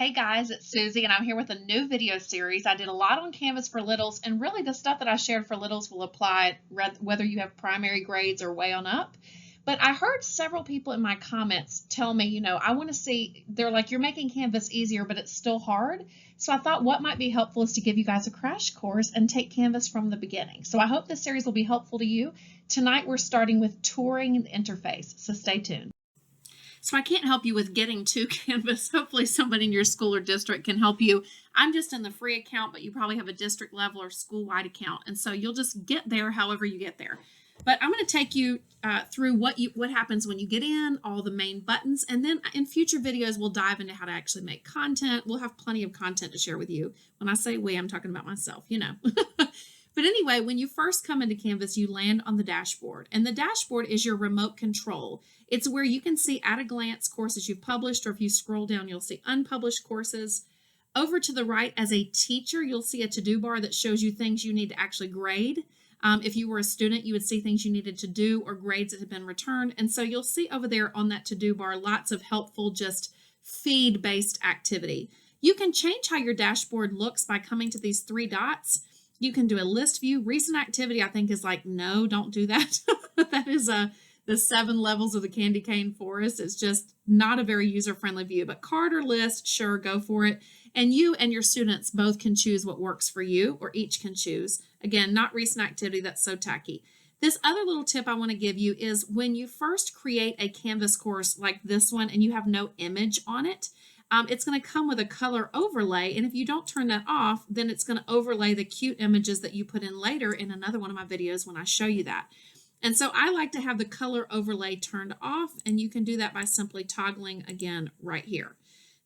Hey guys, it's Suzy, and I'm here with a new video series. I did a lot on Canvas for littles, and really the stuff that I shared for littles will apply whether you have primary grades or way on up. But I heard several people in my comments tell me, I want to see, they're like, you're making Canvas easier, but it's still hard. So I thought what might be helpful is to give you guys a crash course and take Canvas from the beginning. So I hope this series will be helpful to you. Tonight we're starting with touring the interface, so stay tuned. So I can't help you with getting to Canvas. Hopefully somebody in your school or district can help you. I'm just in the free account, but you probably have a district level or school-wide account. And so you'll just get there however you get there. But I'm going to take you through what happens when you get in, all the main buttons, and then in future videos, we'll dive into how to actually make content. We'll have plenty of content to share with you. When I say we, I'm talking about myself, But anyway, when you first come into Canvas, you land on the dashboard, and the dashboard is your remote control. It's where you can see at a glance courses you've published, or if you scroll down, you'll see unpublished courses. Over to the right, as a teacher, you'll see a to-do bar that shows you things you need to actually grade. If you were a student, you would see things you needed to do or grades that have been returned. And so you'll see over there on that to-do bar lots of helpful just feed-based activity. You can change how your dashboard looks by coming to these three dots. You can do a list view. Recent activity, I think, is like, no, don't do that. That is the 7 levels of the candy cane forest. It's just not a very user-friendly view. But card or list, sure, go for it. And you and your students both can choose what works for you, or each can choose. Again, not recent activity. That's so tacky. This other little tip I want to give you is when you first create a Canvas course like this one and you have no image on it, it's going to come with a color overlay, and if you don't turn that off, then it's going to overlay the cute images that you put in later in another one of my videos when I show you that. And so I like to have the color overlay turned off, and you can do that by simply toggling again right here.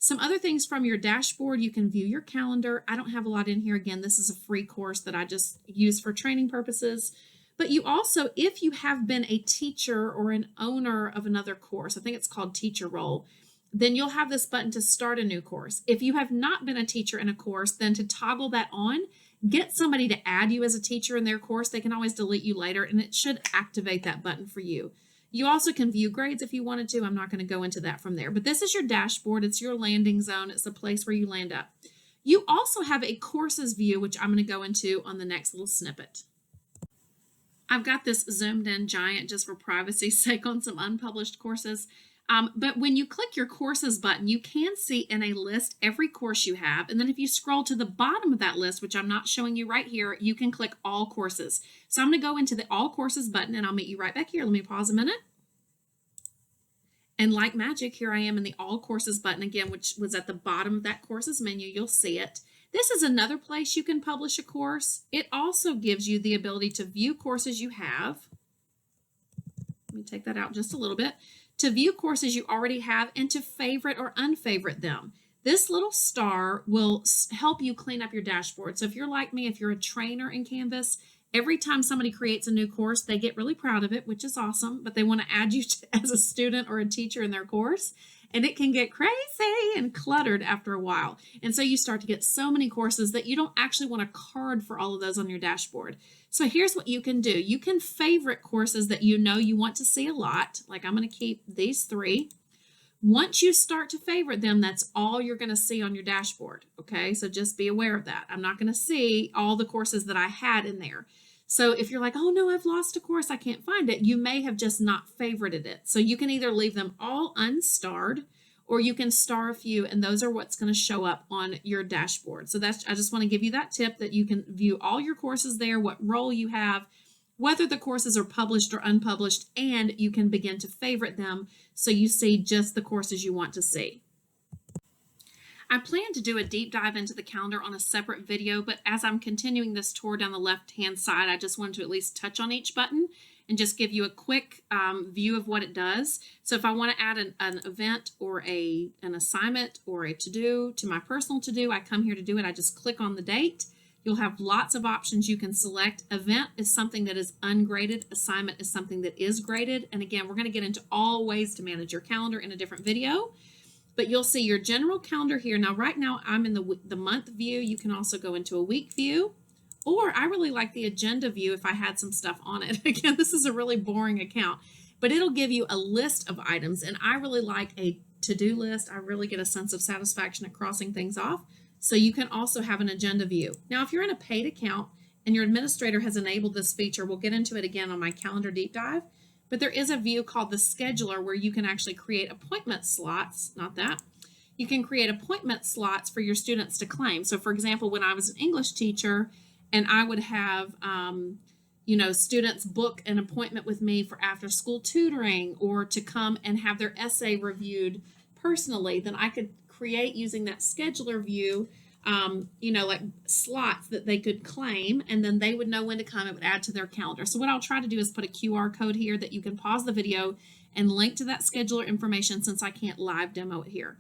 Some other things from your dashboard, you can view your calendar. I don't have a lot in here. Again, this is a free course that I just use for training purposes. But you also, if you have been a teacher or an owner of another course, I think it's called Teacher Role, then you'll have this button to start a new course. If you have not been a teacher in a course, then to toggle that on, get somebody to add you as a teacher in their course. They can always delete you later, and it should activate that button for you. You also can view grades if you wanted to. I'm not going to go into that from there, but this is your dashboard. It's your landing zone. It's the place where you land up. You also have a courses view, which I'm going to go into on the next little snippet. I've got this zoomed in giant just for privacy's sake on some unpublished courses. But when you click your courses button, you can see in a list every course you have. And then if you scroll to the bottom of that list, which I'm not showing you right here, you can click all courses. So I'm going to go into the all courses button, and I'll meet you right back here. Let me pause a minute. And like magic, here I am in the all courses button again, which was at the bottom of that courses menu. You'll see it. This is another place you can publish a course. It also gives you the ability to view courses you have. Let me take that out just a little bit. To view courses you already have and to favorite or unfavorite them. This little star will help you clean up your dashboard. So if you're like me, if you're a trainer in Canvas, every time somebody creates a new course, they get really proud of it, which is awesome, but they want to add you as a student or a teacher in their course. And it can get crazy and cluttered after a while. And so you start to get so many courses that you don't actually want a card for all of those on your dashboard. So here's what you can do. You can favorite courses that you know you want to see a lot. Like I'm going to keep these 3. Once you start to favorite them, that's all you're going to see on your dashboard. Okay, so just be aware of that. I'm not going to see all the courses that I had in there. So if you're like, oh no, I've lost a course, I can't find it, you may have just not favorited it. So you can either leave them all unstarred, or you can star a few, and those are what's going to show up on your dashboard. So I just want to give you that tip that you can view all your courses there, what role you have, whether the courses are published or unpublished, and you can begin to favorite them so you see just the courses you want to see. I plan to do a deep dive into the calendar on a separate video, but as I'm continuing this tour down the left-hand side, I just wanted to at least touch on each button and just give you a quick view of what it does. So if I want to add an event or an assignment or a to-do to my personal to-do, I come here to do it. I just click on the date. You'll have lots of options you can select. Event is something that is ungraded. Assignment is something that is graded. And again, we're going to get into all ways to manage your calendar in a different video. But you'll see your general calendar here. Now, right now, I'm in the month view. You can also go into a week view. Or I really like the agenda view if I had some stuff on it. Again, this is a really boring account. but it'll give you a list of items. And I really like a to-do list. I really get a sense of satisfaction at crossing things off. So you can also have an agenda view. Now, if you're in a paid account and your administrator has enabled this feature, we'll get into it again on my calendar deep dive, but there is a view called the scheduler where you can actually create appointment slots, not that. You can create appointment slots for your students to claim. So for example, when I was an English teacher and I would have, students book an appointment with me for after school tutoring or to come and have their essay reviewed personally, then I could create using that scheduler view, like slots that they could claim, and then they would know when to come. It would add to their calendar. So what I'll try to do is put a QR code here that you can pause the video and link to that scheduler information since I can't live demo it here.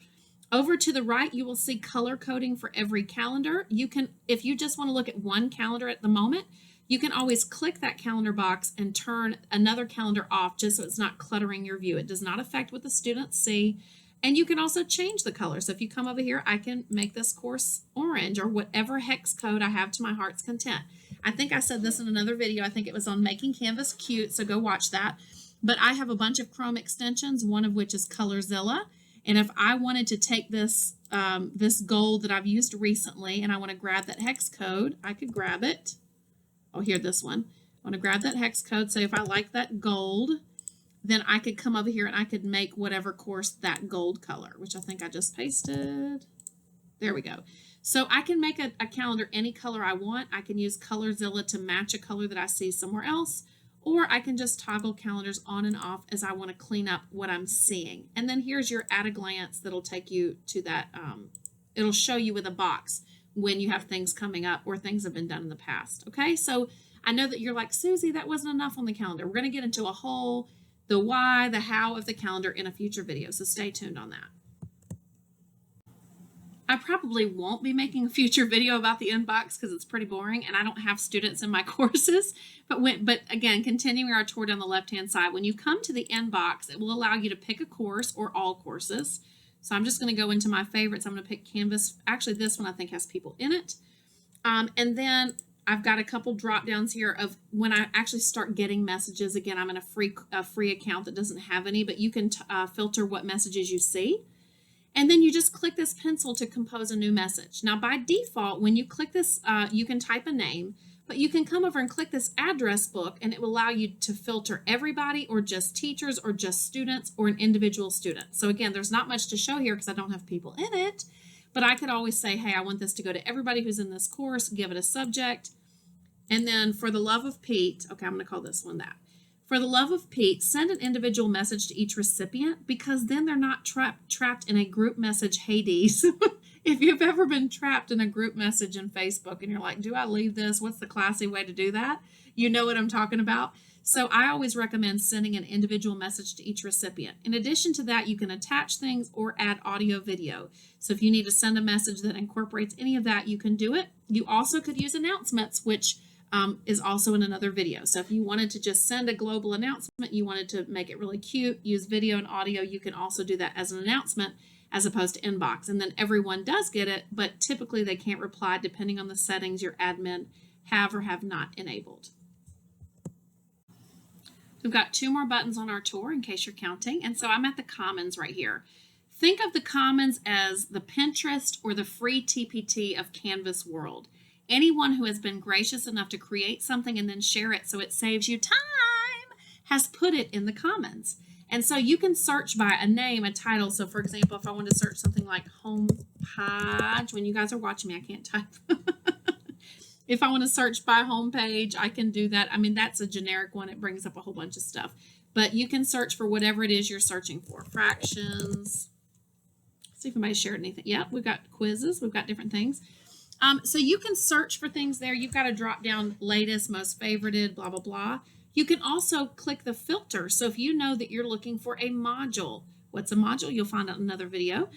Over to the right, you will see color coding for every calendar. You can, if you just want to look at one calendar at the moment, you can always click that calendar box and turn another calendar off just so it's not cluttering your view. It does not affect what the students see. And you can also change the color. So if you come over here, I can make this course orange or whatever hex code I have to my heart's content. I think I said this in another video. I think it was on making Canvas cute, so go watch that. But I have a bunch of Chrome extensions, one of which is Colorzilla. And if I wanted to take this, this gold that I've used recently and I want to grab that hex code, I could grab it. Oh, here, this one. I want to grab that hex code. So if I like that gold, then I could come over here and I could make whatever course that gold color, which I think I just pasted. There we go. So I can make a calendar any color I want. I can use Colorzilla to match a color that I see somewhere else, or I can just toggle calendars on and off as I want to clean up what I'm seeing. And then here's your at a glance that'll take you to that. It'll show you with a box when you have things coming up or things have been done in the past. Okay, so I know that you're like, Suzy, that wasn't enough on the calendar. We're going to get into a whole the why, the how of the calendar in a future video, so stay tuned on that. I probably won't be making a future video about the inbox because it's pretty boring and I don't have students in my courses. But again, continuing our tour down the left-hand side, when you come to the inbox, it will allow you to pick a course or all courses. So I'm just going to go into my favorites. I'm going to pick Canvas. Actually, this one I think has people in it. And then I've got a couple drop downs here of when I actually start getting messages. Again, I'm in a free account that doesn't have any, but you can filter what messages you see. And then you just click this pencil to compose a new message. Now, by default, when you click this, you can type a name, but you can come over and click this address book and it will allow you to filter everybody or just teachers or just students or an individual student. So again, there's not much to show here because I don't have people in it, but I could always say, hey, I want this to go to everybody who's in this course, give it a subject. And then for the love of Pete, okay, I'm going to call this one that. For the love of Pete, send an individual message to each recipient because then they're not trapped in a group message Hades. If you've ever been trapped in a group message in Facebook and you're like, do I leave this? What's the classy way to do that? You know what I'm talking about. So I always recommend sending an individual message to each recipient. In addition to that, you can attach things or add audio video. So if you need to send a message that incorporates any of that, you can do it. You also could use announcements, which is also in another video. So if you wanted to just send a global announcement, you wanted to make it really cute, use video and audio, you can also do that as an announcement as opposed to inbox. And then everyone does get it, but typically they can't reply depending on the settings your admin have or have not enabled. We've got 2 more buttons on our tour in case you're counting. And so I'm at the Commons right here. Think of the Commons as the Pinterest or the free TPT of Canvas world. Anyone who has been gracious enough to create something and then share it so it saves you time has put it in the Commons. And so you can search by a name, a title. So for example, if I want to search something like homepage, when you guys are watching me, I can't type. If I want to search by homepage, I can do that. I mean, that's a generic one. It brings up a whole bunch of stuff. But you can search for whatever it is you're searching for. Fractions. See if anybody shared anything. Yeah, we've got quizzes. We've got different things. So you can search for things there. You've got to drop down latest, most favorited, blah, blah, blah. You can also click the filter. So if you know that you're looking for a module, what's a module? You'll find out in another video,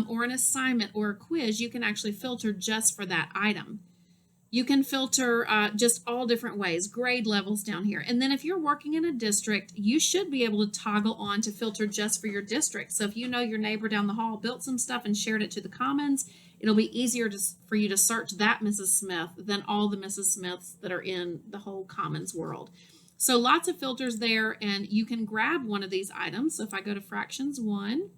or an assignment or a quiz, you can actually filter just for that item. You can filter just all different ways, grade levels down here. And then if you're working in a district, you should be able to toggle on to filter just for your district. So if you know your neighbor down the hall built some stuff and shared it to the Commons, it'll be easier for you to search that Mrs. Smith than all the Mrs. Smiths that are in the whole Commons world. So lots of filters there, and you can grab one of these items. So if I go to fractions 1,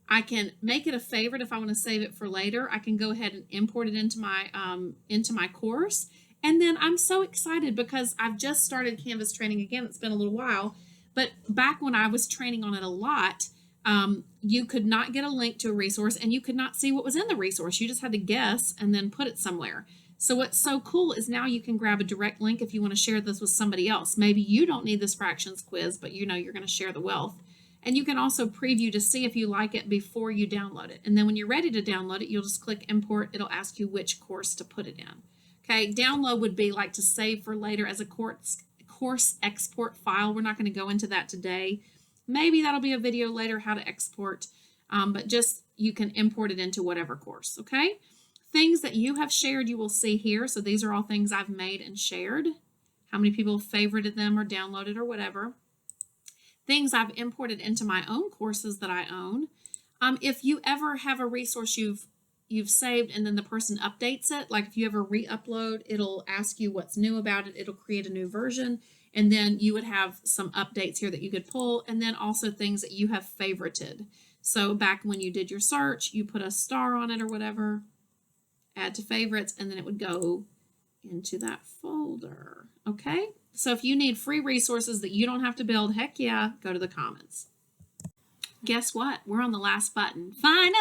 I can make it a favorite if I want to save it for later. I can go ahead and import it into my course. And then I'm so excited because I've just started Canvas training again. It's been a little while, but back when I was training on it a lot, you could not get a link to a resource and you could not see what was in the resource. You just had to guess and then put it somewhere. So what's so cool is now you can grab a direct link if you want to share this with somebody else. Maybe you don't need this fractions quiz, but you know you're going to share the wealth. And you can also preview to see if you like it before you download it. And then when you're ready to download it, you'll just click import. It'll ask you which course to put it in. Okay, download would be like to save for later as a course export file. We're not going to go into that today. Maybe that'll be a video later how to export, but just you can import it into whatever course, okay? Things that you have shared you will see here. So these are all things I've made and shared. How many people favorited them or downloaded or whatever. Things I've imported into my own courses that I own. If you ever have a resource you've saved and then the person updates it, like if you ever re-upload, it'll ask you what's new about it. It'll create a new version. And then you would have some updates here that you could pull. And then also things that you have favorited. So back when you did your search, you put a star on it or whatever, add to favorites, and then it would go into that folder. Okay? So if you need free resources that you don't have to build, heck yeah, go to the comments. Guess what? We're on the last button. Finally,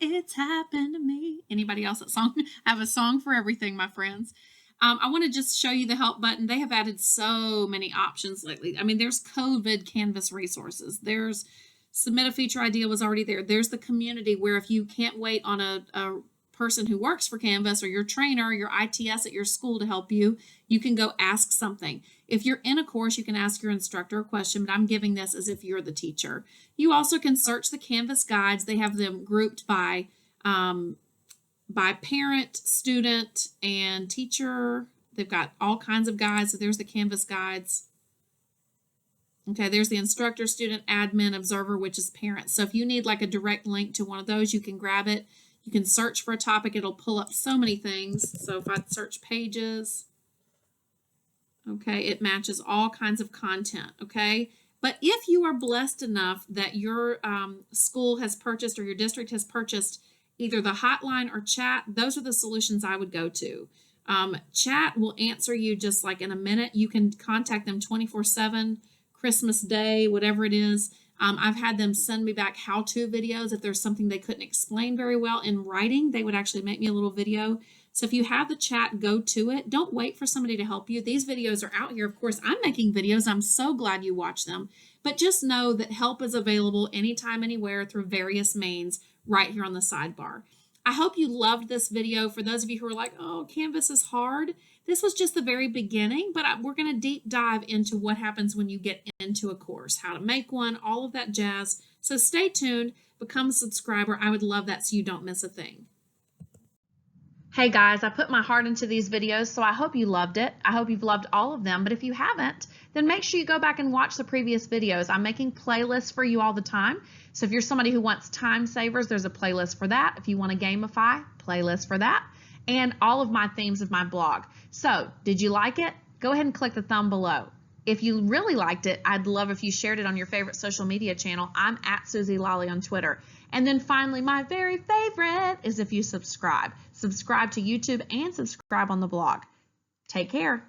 it's happened to me. Anybody else that song? I have a song for everything, my friends. I want to just show you the help button. They have added so many options lately. I mean, there's COVID Canvas resources. There's submit a feature idea was already there. There's the community where if you can't wait on a person who works for Canvas or your trainer, your ITS at your school to help you, you can go ask something. If you're in a course, you can ask your instructor a question, but I'm giving this as if you're the teacher. You also can search the Canvas guides. They have them grouped by parent, student, and teacher. They've got all kinds of guides. So there's the Canvas guides. Okay, there's the instructor, student, admin, observer, which is parent. So if you need like a direct link to one of those, you can grab it. You can search for a topic. It'll pull up so many things. So if I search pages, okay, it matches all kinds of content, okay? But if you are blessed enough that your school has purchased or your district has purchased either the hotline or chat, those are the solutions I would go to. Chat will answer you just like in a minute. You can contact them 24/7, Christmas Day, whatever it is. I've had them send me back how-to videos. If there's something they couldn't explain very well in writing, they would actually make me a little video. So if you have the chat, go to it. Don't wait for somebody to help you. These videos are out here. Of course, I'm making videos. I'm so glad you watch them. But just know that help is available anytime, anywhere through various means right here on the sidebar. I hope you loved this video. For those of you who are like, oh, Canvas is hard, this was just the very beginning, but we're going to deep dive into what happens when you get into a course, how to make one, all of that jazz. So stay tuned, become a subscriber. I would love that so you don't miss a thing. Hey guys, I put my heart into these videos, so I hope you loved it. I hope you've loved all of them, but if you haven't, then make sure you go back and watch the previous videos. I'm making playlists for you all the time. So if you're somebody who wants time savers, there's a playlist for that. If you want to gamify, playlist for that. And all of my themes of my blog. So, did you like it? Go ahead and click the thumb below. If you really liked it, I'd love if you shared it on your favorite social media channel. I'm at Suzy Lolley on Twitter. And then finally, my very favorite is if you subscribe. Subscribe to YouTube and subscribe on the blog. Take care.